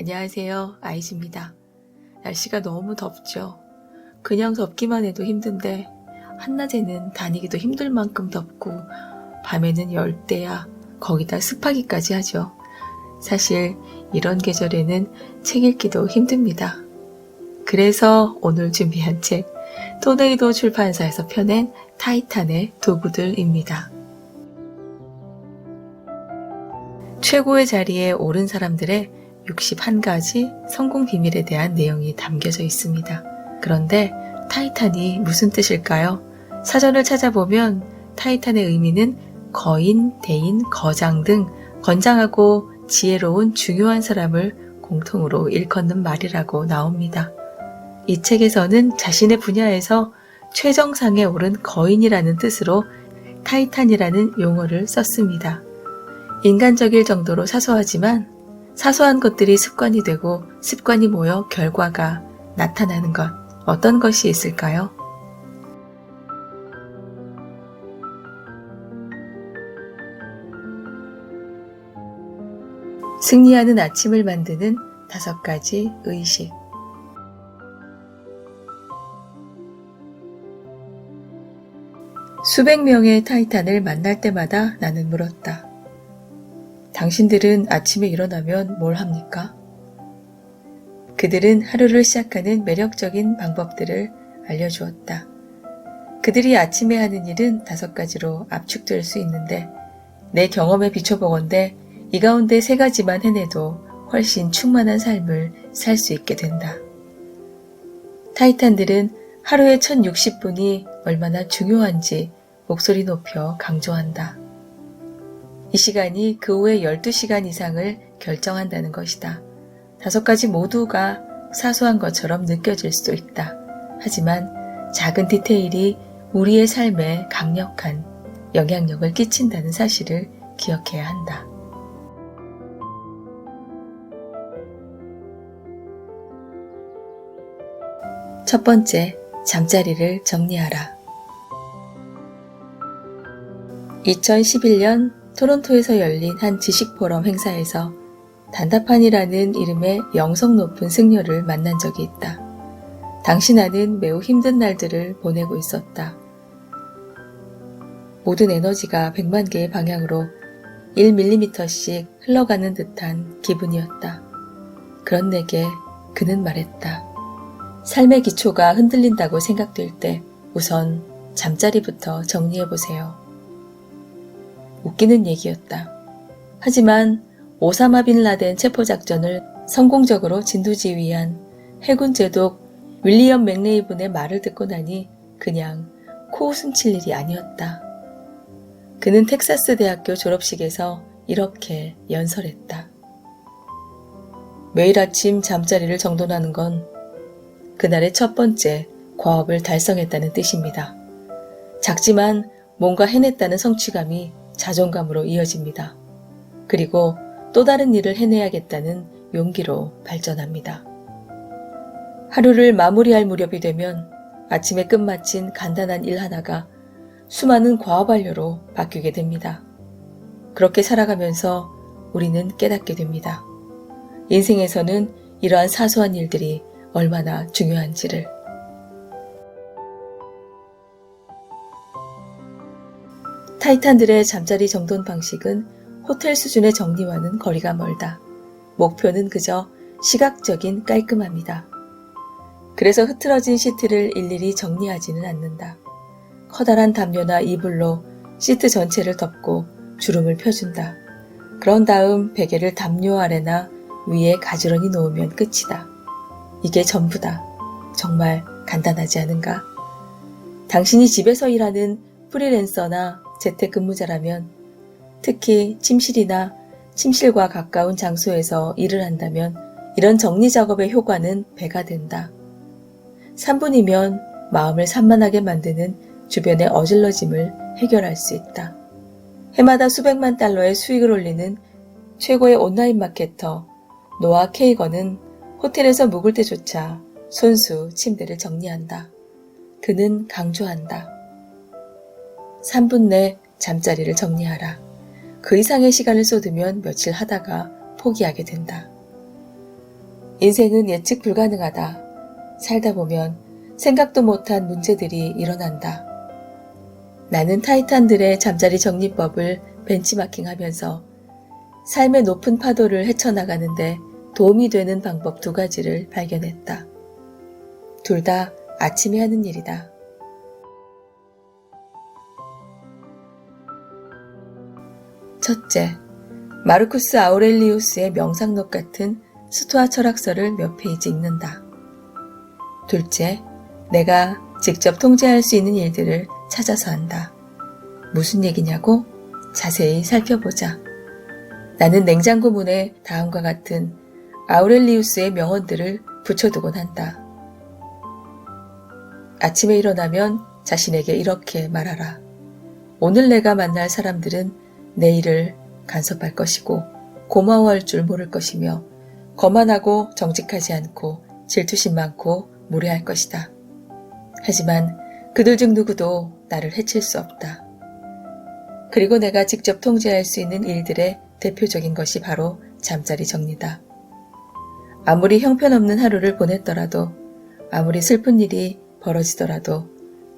안녕하세요. 아이즈입니다. 날씨가 너무 덥죠. 그냥 덥기만 해도 힘든데 한낮에는 다니기도 힘들 만큼 덥고 밤에는 열대야 거기다 습하기까지 하죠. 사실 이런 계절에는 책 읽기도 힘듭니다. 그래서 오늘 준비한 책 토네이도 출판사에서 펴낸 타이탄의 도구들입니다. 최고의 자리에 오른 사람들의 61가지 성공 비밀에 대한 내용이 담겨져 있습니다. 그런데 타이탄이 무슨 뜻일까요? 사전을 찾아보면 타이탄의 의미는 거인, 대인, 거장 등 건장하고 지혜로운 중요한 사람을 공통으로 일컫는 말이라고 나옵니다. 이 책에서는 자신의 분야에서 최정상에 오른 거인이라는 뜻으로 타이탄이라는 용어를 썼습니다. 인간적일 정도로 사소하지만 사소한 것들이 습관이 되고 습관이 모여 결과가 나타나는 것, 어떤 것이 있을까요? 승리하는 아침을 만드는 5가지 의식. 수백 명의 타이탄을 만날 때마다 나는 물었다. 당신들은 아침에 일어나면 뭘 합니까? 그들은 하루를 시작하는 매력적인 방법들을 알려주었다. 그들이 아침에 하는 일은 5가지로 압축될 수 있는데 내 경험에 비춰보건대 이 가운데 3가지만 해내도 훨씬 충만한 삶을 살 수 있게 된다. 타이탄들은 하루의 1060분이 얼마나 중요한지 목소리 높여 강조한다. 이 시간이 그 후의 12시간 이상을 결정한다는 것이다. 5가지 모두가 사소한 것처럼 느껴질 수도 있다. 하지만 작은 디테일이 우리의 삶에 강력한 영향력을 끼친다는 사실을 기억해야 한다. 첫 번째, 잠자리를 정리하라. 2011년 토론토에서 열린 한 지식포럼 행사에서 단답한이라는 이름의 영성 높은 승려를 만난 적이 있다. 당시 나는 매우 힘든 날들을 보내고 있었다. 모든 에너지가 100만 개의 방향으로 1mm씩 흘러가는 듯한 기분이었다. 그런 내게 그는 말했다. 삶의 기초가 흔들린다고 생각될 때 우선 잠자리부터 정리해보세요. 웃기는 얘기였다. 하지만 오사마 빈 라덴 체포작전을 성공적으로 진두지휘한 해군 제독 윌리엄 맥레이븐의 말을 듣고 나니 그냥 코웃음 칠 일이 아니었다. 그는 텍사스 대학교 졸업식에서 이렇게 연설했다. 매일 아침 잠자리를 정돈하는 건 그날의 첫 번째 과업을 달성했다는 뜻입니다. 작지만 뭔가 해냈다는 성취감이 자존감으로 이어집니다. 그리고 또 다른 일을 해내야겠다는 용기로 발전합니다. 하루를 마무리할 무렵이 되면 아침에 끝마친 간단한 일 하나가 수많은 과업 완료로 바뀌게 됩니다. 그렇게 살아가면서 우리는 깨닫게 됩니다. 인생에서는 이러한 사소한 일들이 얼마나 중요한지를. 타이탄들의 잠자리 정돈 방식은 호텔 수준의 정리와는 거리가 멀다. 목표는 그저 시각적인 깔끔함이다. 그래서 흐트러진 시트를 일일이 정리하지는 않는다. 커다란 담요나 이불로 시트 전체를 덮고 주름을 펴준다. 그런 다음 베개를 담요 아래나 위에 가지런히 놓으면 끝이다. 이게 전부다. 정말 간단하지 않은가? 당신이 집에서 일하는 프리랜서나 재택근무자라면, 특히 침실이나 침실과 가까운 장소에서 일을 한다면 이런 정리 작업의 효과는 배가 된다. 3분이면 마음을 산만하게 만드는 주변의 어질러짐을 해결할 수 있다. 해마다 수백만 달러의 수익을 올리는 최고의 온라인 마케터 노아 케이건은 호텔에서 묵을 때조차 손수 침대를 정리한다. 그는 강조한다. 3분 내 잠자리를 정리하라. 그 이상의 시간을 쏟으면 며칠 하다가 포기하게 된다. 인생은 예측 불가능하다. 살다 보면 생각도 못한 문제들이 일어난다. 나는 타이탄들의 잠자리 정리법을 벤치마킹하면서 삶의 높은 파도를 헤쳐나가는데 도움이 되는 방법 2가지를 발견했다. 둘 다 아침에 하는 일이다. 첫째, 마르쿠스 아우렐리우스의 명상록 같은 스토아 철학서를 몇 페이지 읽는다. 둘째, 내가 직접 통제할 수 있는 일들을 찾아서 한다. 무슨 얘기냐고? 자세히 살펴보자. 나는 냉장고 문에 다음과 같은 아우렐리우스의 명언들을 붙여두곤 한다. 아침에 일어나면 자신에게 이렇게 말하라. 오늘 내가 만날 사람들은 내일을 간섭할 것이고 고마워할 줄 모를 것이며 거만하고 정직하지 않고 질투심 많고 무례할 것이다. 하지만 그들 중 누구도 나를 해칠 수 없다. 그리고 내가 직접 통제할 수 있는 일들의 대표적인 것이 바로 잠자리 정리다. 아무리 형편없는 하루를 보냈더라도, 아무리 슬픈 일이 벌어지더라도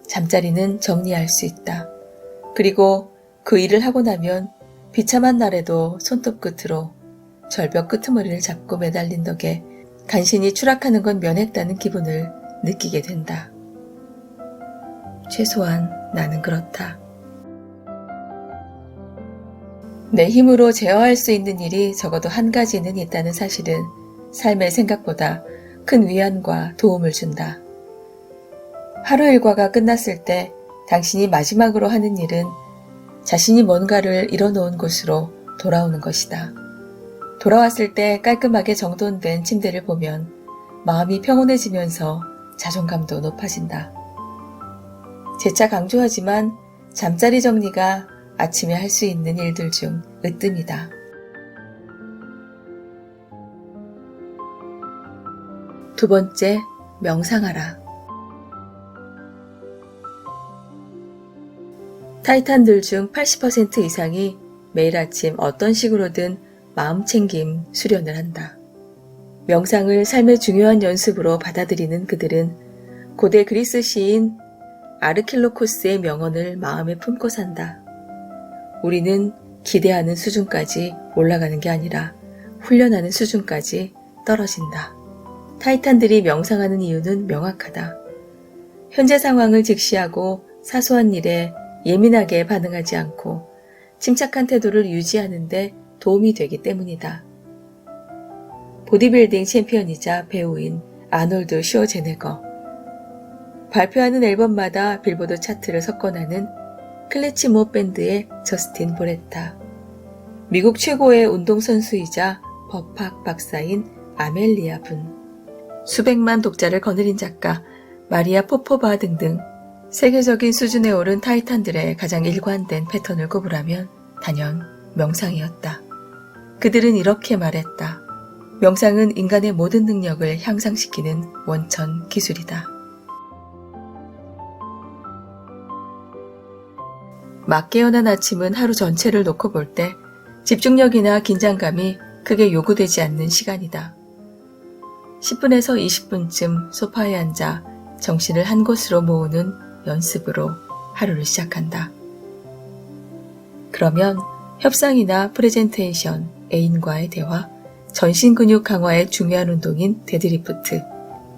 잠자리는 정리할 수 있다. 그리고 그 일을 하고 나면 비참한 날에도 손톱 끝으로 절벽 끄트머리를 잡고 매달린 덕에 간신히 추락하는 건 면했다는 기분을 느끼게 된다. 최소한 나는 그렇다. 내 힘으로 제어할 수 있는 일이 적어도 1가지는 있다는 사실은 삶의 생각보다 큰 위안과 도움을 준다. 하루 일과가 끝났을 때 당신이 마지막으로 하는 일은 자신이 뭔가를 이뤄놓은 곳으로 돌아오는 것이다. 돌아왔을 때 깔끔하게 정돈된 침대를 보면 마음이 평온해지면서 자존감도 높아진다. 재차 강조하지만 잠자리 정리가 아침에 할 수 있는 일들 중 으뜸이다. 두 번째, 명상하라. 타이탄들 중 80% 이상이 매일 아침 어떤 식으로든 마음챙김 수련을 한다. 명상을 삶의 중요한 연습으로 받아들이는 그들은 고대 그리스 시인 아르킬로코스의 명언을 마음에 품고 산다. 우리는 기대하는 수준까지 올라가는 게 아니라 훈련하는 수준까지 떨어진다. 타이탄들이 명상하는 이유는 명확하다. 현재 상황을 직시하고 사소한 일에 예민하게 반응하지 않고 침착한 태도를 유지하는 데 도움이 되기 때문이다. 보디빌딩 챔피언이자 배우인 아놀드 슈워제네거, 발표하는 앨범마다 빌보드 차트를 석권하는 클래치모 밴드의 저스틴 보레타, 미국 최고의 운동선수이자 법학 박사인 아멜리아 분, 수백만 독자를 거느린 작가 마리아 포포바 등등 세계적인 수준에 오른 타이탄들의 가장 일관된 패턴을 꼽으라면 단연 명상이었다. 그들은 이렇게 말했다. 명상은 인간의 모든 능력을 향상시키는 원천 기술이다. 막 깨어난 아침은 하루 전체를 놓고 볼 때 집중력이나 긴장감이 크게 요구되지 않는 시간이다. 10분에서 20분쯤 소파에 앉아 정신을 한 곳으로 모으는 연습으로 하루를 시작한다. 그러면 협상이나 프레젠테이션, 애인과의 대화, 전신 근육 강화의 중요한 운동인 데드리프트,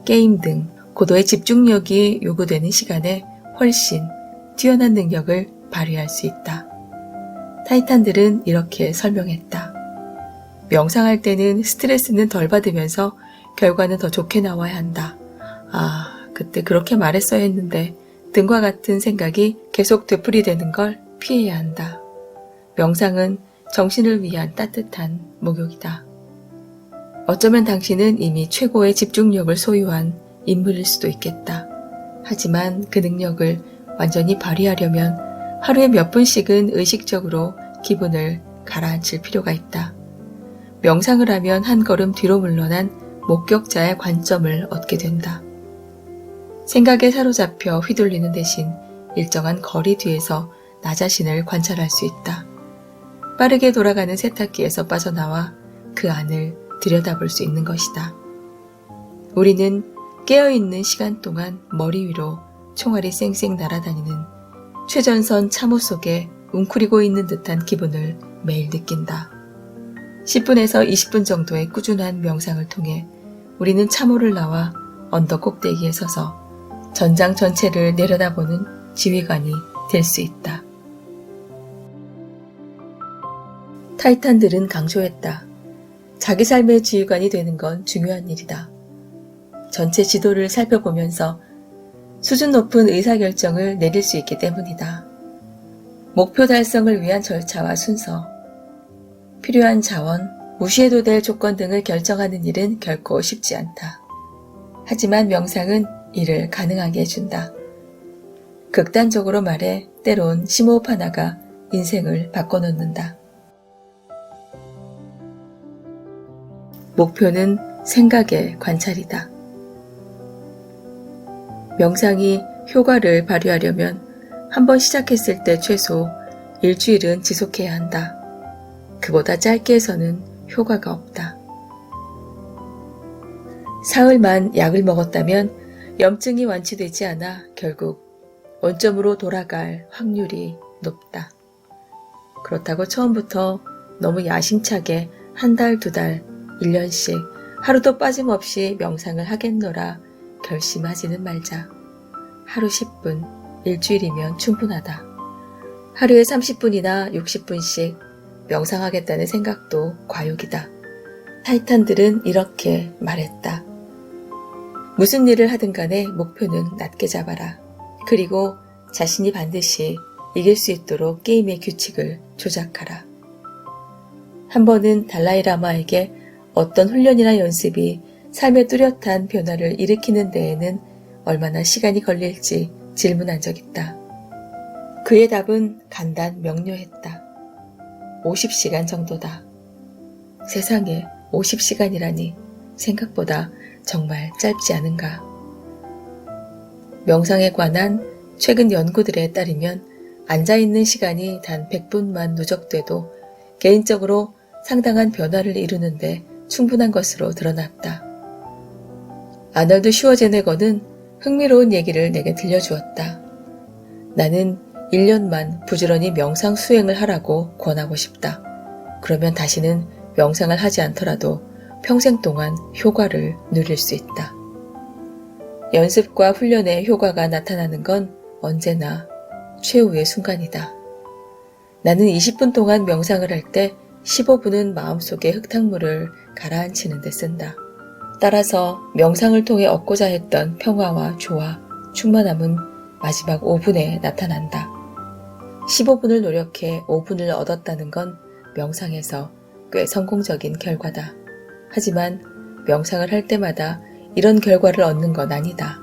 게임 등 고도의 집중력이 요구되는 시간에 훨씬 뛰어난 능력을 발휘할 수 있다. 타이탄들은 이렇게 설명했다. 명상할 때는 스트레스는 덜 받으면서 결과는 더 좋게 나와야 한다. 그때 그렇게 말했어야 했는데 등과 같은 생각이 계속 되풀이되는 걸 피해야 한다. 명상은 정신을 위한 따뜻한 목욕이다. 어쩌면 당신은 이미 최고의 집중력을 소유한 인물일 수도 있겠다. 하지만 그 능력을 완전히 발휘하려면 하루에 몇 분씩은 의식적으로 기분을 가라앉힐 필요가 있다. 명상을 하면 한 걸음 뒤로 물러난 목격자의 관점을 얻게 된다. 생각에 사로잡혀 휘둘리는 대신 일정한 거리 뒤에서 나 자신을 관찰할 수 있다. 빠르게 돌아가는 세탁기에서 빠져나와 그 안을 들여다볼 수 있는 것이다. 우리는 깨어있는 시간 동안 머리 위로 총알이 쌩쌩 날아다니는 최전선 참호 속에 웅크리고 있는 듯한 기분을 매일 느낀다. 10분에서 20분 정도의 꾸준한 명상을 통해 우리는 참호를 나와 언덕 꼭대기에 서서 전장 전체를 내려다보는 지휘관이 될 수 있다. 타이탄들은 강조했다. 자기 삶의 지휘관이 되는 건 중요한 일이다. 전체 지도를 살펴보면서 수준 높은 의사결정을 내릴 수 있기 때문이다. 목표 달성을 위한 절차와 순서, 필요한 자원, 무시해도 될 조건 등을 결정하는 일은 결코 쉽지 않다. 하지만 명상은 이를 가능하게 해준다. 극단적으로 말해 때론 심호흡 하나가 인생을 바꿔놓는다. 목표는 생각의 관찰이다. 명상이 효과를 발휘하려면 한번 시작했을 때 최소 일주일은 지속해야 한다. 그보다 짧게 해서는 효과가 없다. 사흘만 약을 먹었다면 염증이 완치되지 않아 결국 원점으로 돌아갈 확률이 높다. 그렇다고 처음부터 너무 야심차게 한 달, 두 달, 1년씩 하루도 빠짐없이 명상을 하겠노라 결심하지는 말자. 하루 10분, 일주일이면 충분하다. 하루에 30분이나 60분씩 명상하겠다는 생각도 과욕이다. 타이탄들은 이렇게 말했다. 무슨 일을 하든 간에 목표는 낮게 잡아라. 그리고 자신이 반드시 이길 수 있도록 게임의 규칙을 조작하라. 한 번은 달라이라마에게 어떤 훈련이나 연습이 삶의 뚜렷한 변화를 일으키는 데에는 얼마나 시간이 걸릴지 질문한 적 있다. 그의 답은 간단 명료했다. 50시간 정도다. 세상에 50시간이라니 생각보다 정말 짧지 않은가. 명상에 관한 최근 연구들에 따르면 앉아있는 시간이 단 100분만 누적돼도 개인적으로 상당한 변화를 이루는데 충분한 것으로 드러났다. 아널드 슈워제네거는 흥미로운 얘기를 내게 들려주었다. 나는 1년만 부지런히 명상 수행을 하라고 권하고 싶다. 그러면 다시는 명상을 하지 않더라도 평생 동안 효과를 누릴 수 있다. 연습과 훈련의 효과가 나타나는 건 언제나 최후의 순간이다. 나는 20분 동안 명상을 할 때 15분은 마음속의 흙탕물을 가라앉히는 데 쓴다. 따라서 명상을 통해 얻고자 했던 평화와 조화, 충만함은 마지막 5분에 나타난다. 15분을 노력해 5분을 얻었다는 건 명상에서 꽤 성공적인 결과다. 하지만 명상을 할 때마다 이런 결과를 얻는 건 아니다.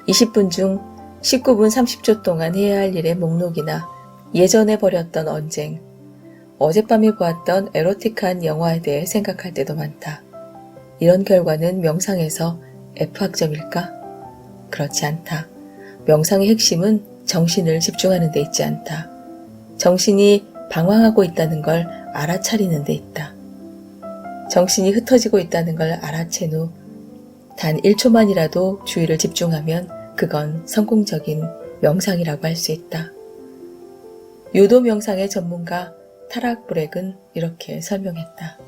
20분 중 19분 30초 동안 해야 할 일의 목록이나 예전에 벌였던 언쟁, 어젯밤에 보았던 에로틱한 영화에 대해 생각할 때도 많다. 이런 결과는 명상에서 F학점일까? 그렇지 않다. 명상의 핵심은 정신을 집중하는 데 있지 않다. 정신이 방황하고 있다는 걸 알아차리는 데 있다. 정신이 흩어지고 있다는 걸 알아챈 후 단 1초만이라도 주의를 집중하면 그건 성공적인 명상이라고 할 수 있다. 유도 명상의 전문가 타락 브렉은 이렇게 설명했다.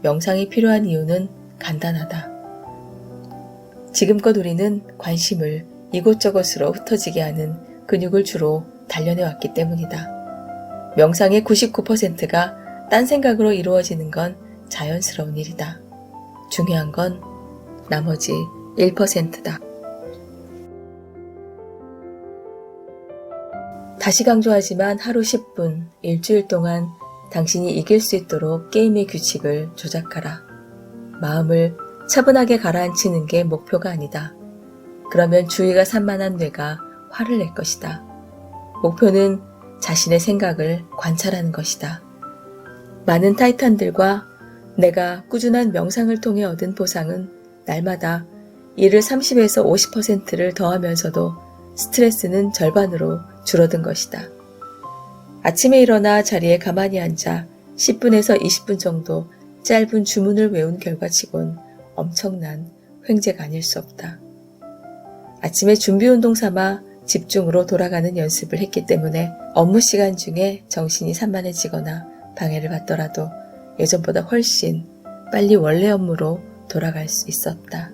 명상이 필요한 이유는 간단하다. 지금껏 우리는 관심을 이곳저곳으로 흩어지게 하는 근육을 주로 단련해왔기 때문이다. 명상의 99%가 딴 생각으로 이루어지는 건 자연스러운 일이다. 중요한 건 나머지 1%다. 다시 강조하지만 하루 10분, 일주일 동안 당신이 이길 수 있도록 게임의 규칙을 조작하라. 마음을 차분하게 가라앉히는 게 목표가 아니다. 그러면 주의가 산만한 뇌가 화를 낼 것이다. 목표는 자신의 생각을 관찰하는 것이다. 많은 타이탄들과 내가 꾸준한 명상을 통해 얻은 보상은 날마다 일을 30에서 50%를 더하면서도 스트레스는 절반으로 줄어든 것이다. 아침에 일어나 자리에 가만히 앉아 10분에서 20분 정도 짧은 주문을 외운 결과치곤 엄청난 횡재가 아닐 수 없다. 아침에 준비운동 삼아 집중으로 돌아가는 연습을 했기 때문에 업무 시간 중에 정신이 산만해지거나 방해를 받더라도 예전보다 훨씬 빨리 원래 업무로 돌아갈 수 있었다.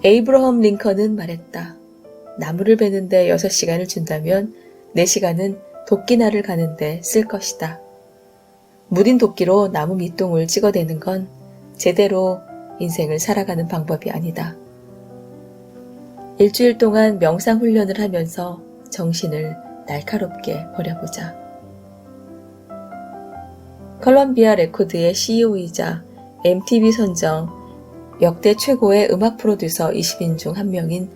에이브러험 링컨은 말했다. 나무를 베는데 6시간을 준다면 4시간은 도끼날을 가는데 쓸 것이다. 무딘 도끼로 나무 밑동을 찍어대는 건 제대로 인생을 살아가는 방법이 아니다. 일주일 동안 명상 훈련을 하면서 정신을 날카롭게 버려보자. 컬럼비아 레코드의 CEO이자 MTV 선정 역대 최고의 음악 프로듀서 20인 중 한 명인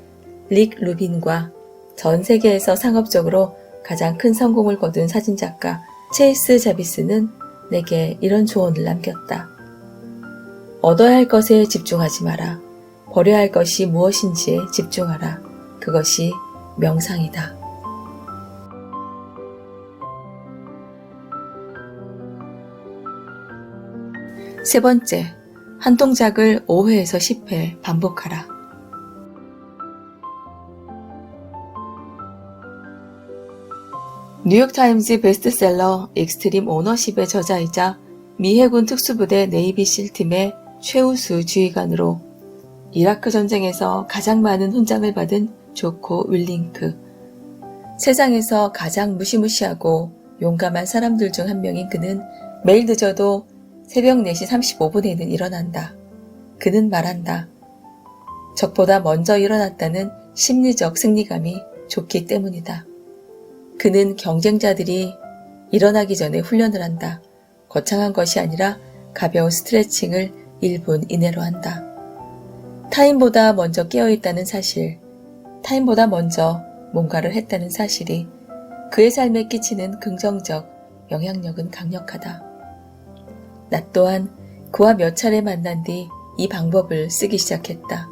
릭 루빈과 전 세계에서 상업적으로 가장 큰 성공을 거둔 사진작가 체이스 자비스는 내게 이런 조언을 남겼다. 얻어야 할 것에 집중하지 마라. 버려야 할 것이 무엇인지에 집중하라. 그것이 명상이다. 세 번째, 한 동작을 5회에서 10회 반복하라. 뉴욕타임즈 베스트셀러 익스트림 오너십의 저자이자 미 해군 특수부대 네이비실팀의 최우수 지휘관으로 이라크 전쟁에서 가장 많은 훈장을 받은 조코 윌링크. 세상에서 가장 무시무시하고 용감한 사람들 중 한 명인 그는 매일 늦어도 새벽 4시 35분에는 일어난다. 그는 말한다. 적보다 먼저 일어났다는 심리적 승리감이 좋기 때문이다. 그는 경쟁자들이 일어나기 전에 훈련을 한다. 거창한 것이 아니라 가벼운 스트레칭을 1분 이내로 한다. 타인보다 먼저 깨어있다는 사실, 타인보다 먼저 뭔가를 했다는 사실이 그의 삶에 끼치는 긍정적 영향력은 강력하다. 나 또한 그와 몇 차례 만난 뒤 이 방법을 쓰기 시작했다.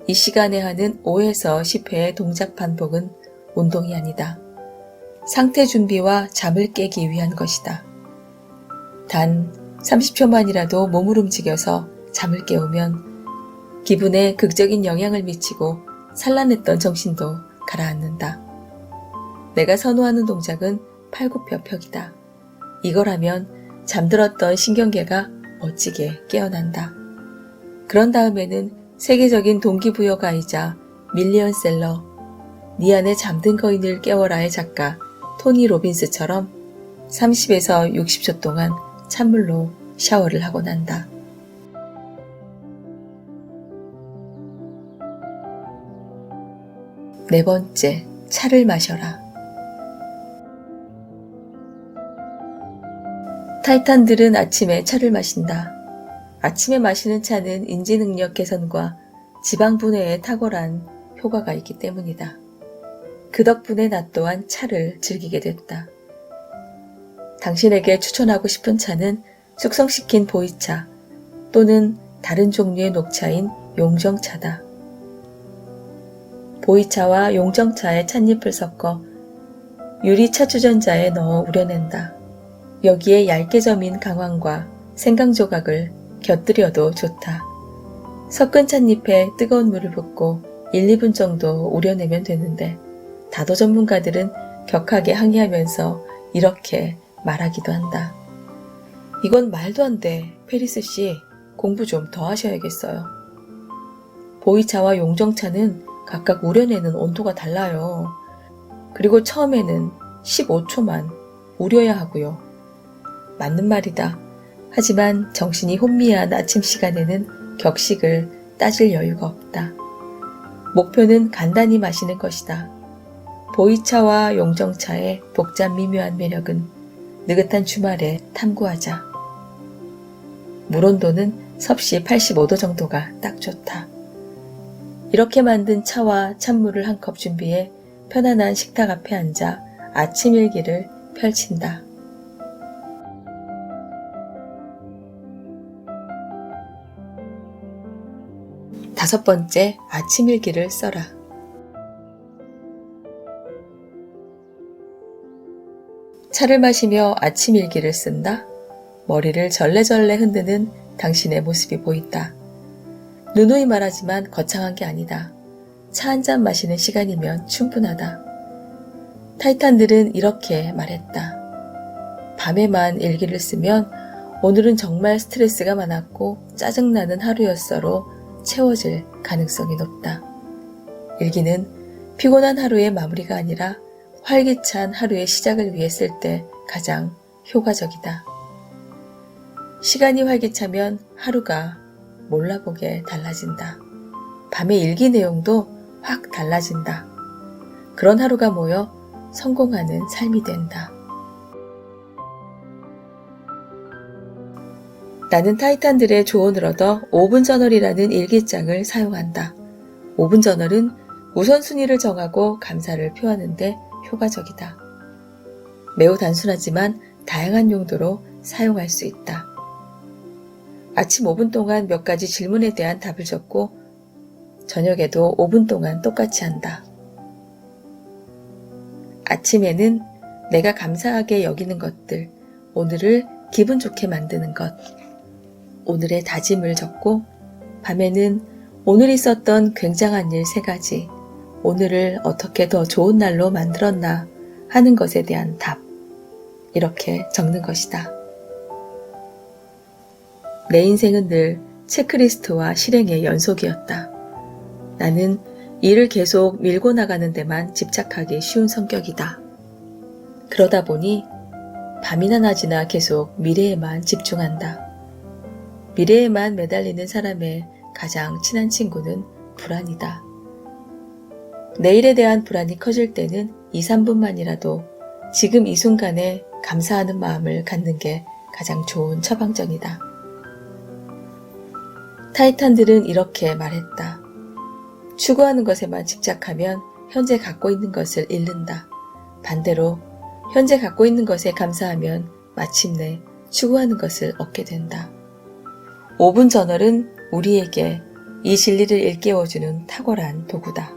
이 시간에 하는 5에서 10회의 동작 반복은 운동이 아니다. 상태 준비와 잠을 깨기 위한 것이다. 단 30초만이라도 몸을 움직여서 잠을 깨우면 기분에 극적인 영향을 미치고 산란했던 정신도 가라앉는다. 내가 선호하는 동작은 팔굽혀펴기다. 이걸 하면 잠들었던 신경계가 멋지게 깨어난다. 그런 다음에는 세계적인 동기부여가이자 밀리언셀러 네 안에 잠든 거인을 깨워라의 작가 토니 로빈스처럼 30에서 60초 동안 찬물로 샤워를 하고 난다. 네 번째, 차를 마셔라. 타이탄들은 아침에 차를 마신다. 아침에 마시는 차는 인지능력 개선과 지방 분해에 탁월한 효과가 있기 때문이다. 그 덕분에 나 또한 차를 즐기게 됐다. 당신에게 추천하고 싶은 차는 숙성시킨 보이차 또는 다른 종류의 녹차인 용정차다. 보이차와 용정차의 찻잎을 섞어 유리 차주전자에 넣어 우려낸다. 여기에 얇게 저민 강황과 생강 조각을 곁들여도 좋다. 섞은 찻잎에 뜨거운 물을 붓고 1, 2분 정도 우려내면 되는데 다도 전문가들은 격하게 항의하면서 이렇게 말하기도 한다. 이건 말도 안 돼. 페리스 씨, 공부 좀 더 하셔야겠어요. 보이차와 용정차는 각각 우려내는 온도가 달라요. 그리고 처음에는 15초만 우려야 하고요. 맞는 말이다. 하지만 정신이 혼미한 아침 시간에는 격식을 따질 여유가 없다. 목표는 간단히 마시는 것이다. 보이차와 용정차의 복잡 미묘한 매력은 느긋한 주말에 탐구하자. 물 온도는 섭씨 85도 정도가 딱 좋다. 이렇게 만든 차와 찬물을 한 컵 준비해 편안한 식탁 앞에 앉아 아침 일기를 펼친다. 다섯 번째, 아침 일기를 써라. 차를 마시며 아침 일기를 쓴다? 머리를 절레절레 흔드는 당신의 모습이 보인다. 누누이 말하지만 거창한 게 아니다. 차 한 잔 마시는 시간이면 충분하다. 타이탄들은 이렇게 말했다. 밤에만 일기를 쓰면 오늘은 정말 스트레스가 많았고 짜증나는 하루였어로 채워질 가능성이 높다. 일기는 피곤한 하루의 마무리가 아니라 활기찬 하루의 시작을 위해 쓸 때 가장 효과적이다. 시간이 활기차면 하루가 몰라보게 달라진다. 밤의 일기 내용도 확 달라진다. 그런 하루가 모여 성공하는 삶이 된다. 나는 타이탄들의 조언을 얻어 5분 저널이라는 일기장을 사용한다. 5분 저널은 우선순위를 정하고 감사를 표하는데 효과적이다. 매우 단순하지만 다양한 용도로 사용할 수 있다. 아침 5분 동안 몇 가지 질문에 대한 답을 적고 저녁에도 5분 동안 똑같이 한다. 아침에는 내가 감사하게 여기는 것들, 오늘을 기분 좋게 만드는 것, 오늘의 다짐을 적고 밤에는 오늘 있었던 굉장한 일 3가지, 오늘을 어떻게 더 좋은 날로 만들었나 하는 것에 대한 답, 이렇게 적는 것이다. 내 인생은 늘 체크리스트와 실행의 연속이었다. 나는 일을 계속 밀고 나가는 데만 집착하기 쉬운 성격이다. 그러다 보니 밤이나 낮이나 계속 미래에만 집중한다. 미래에만 매달리는 사람의 가장 친한 친구는 불안이다. 내일에 대한 불안이 커질 때는 2, 3분만이라도 지금 이 순간에 감사하는 마음을 갖는 게 가장 좋은 처방전이다. 타이탄들은 이렇게 말했다. 추구하는 것에만 집착하면 현재 갖고 있는 것을 잃는다. 반대로 현재 갖고 있는 것에 감사하면 마침내 추구하는 것을 얻게 된다. 5분 저널은 우리에게 이 진리를 일깨워주는 탁월한 도구다.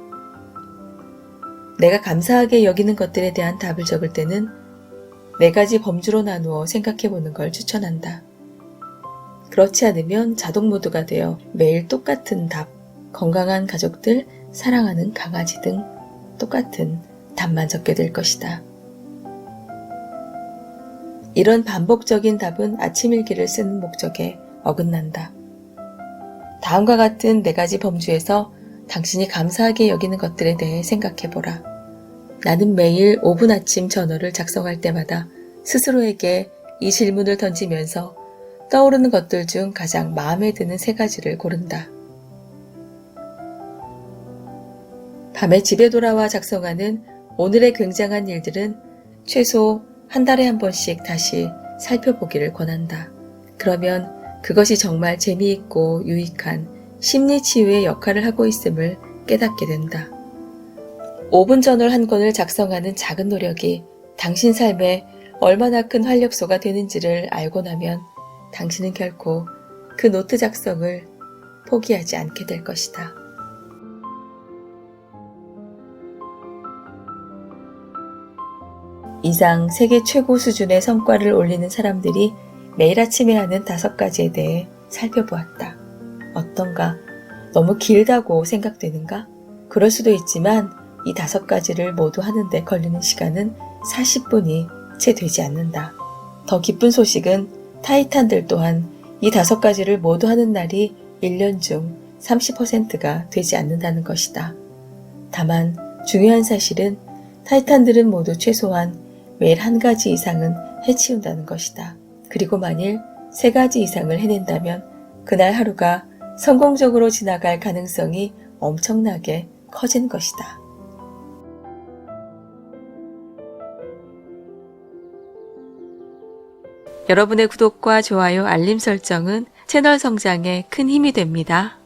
내가 감사하게 여기는 것들에 대한 답을 적을 때는 4가지 범주로 나누어 생각해보는 걸 추천한다. 그렇지 않으면 자동 모드가 되어 매일 똑같은 답, 건강한 가족들, 사랑하는 강아지 등 똑같은 답만 적게 될 것이다. 이런 반복적인 답은 아침 일기를 쓰는 목적에 어긋난다. 다음과 같은 4가지 범주에서 당신이 감사하게 여기는 것들에 대해 생각해보라. 나는 매일 5분 아침 저널을 작성할 때마다 스스로에게 이 질문을 던지면서 떠오르는 것들 중 가장 마음에 드는 3가지를 고른다. 밤에 집에 돌아와 작성하는 오늘의 굉장한 일들은 최소 한 달에 한 번씩 다시 살펴보기를 권한다. 그러면 그것이 정말 재미있고 유익한 심리치유의 역할을 하고 있음을 깨닫게 된다. 5분 저널 한 권을 작성하는 작은 노력이 당신 삶에 얼마나 큰 활력소가 되는지를 알고 나면 당신은 결코 그 노트 작성을 포기하지 않게 될 것이다. 이상 세계 최고 수준의 성과를 올리는 사람들이 매일 아침에 하는 5가지에 대해 살펴보았다. 어떤가? 너무 길다고 생각되는가? 그럴 수도 있지만 이 5가지를 모두 하는데 걸리는 시간은 40분이 채 되지 않는다. 더 기쁜 소식은 타이탄들 또한 이 5가지를 모두 하는 날이 1년 중 30%가 되지 않는다는 것이다. 다만 중요한 사실은 타이탄들은 모두 최소한 매일 1가지 이상은 해치운다는 것이다. 그리고 만일 3가지 이상을 해낸다면 그날 하루가 성공적으로 지나갈 가능성이 엄청나게 커진 것이다. 여러분의 구독과 좋아요, 알림 설정은 채널 성장에 큰 힘이 됩니다.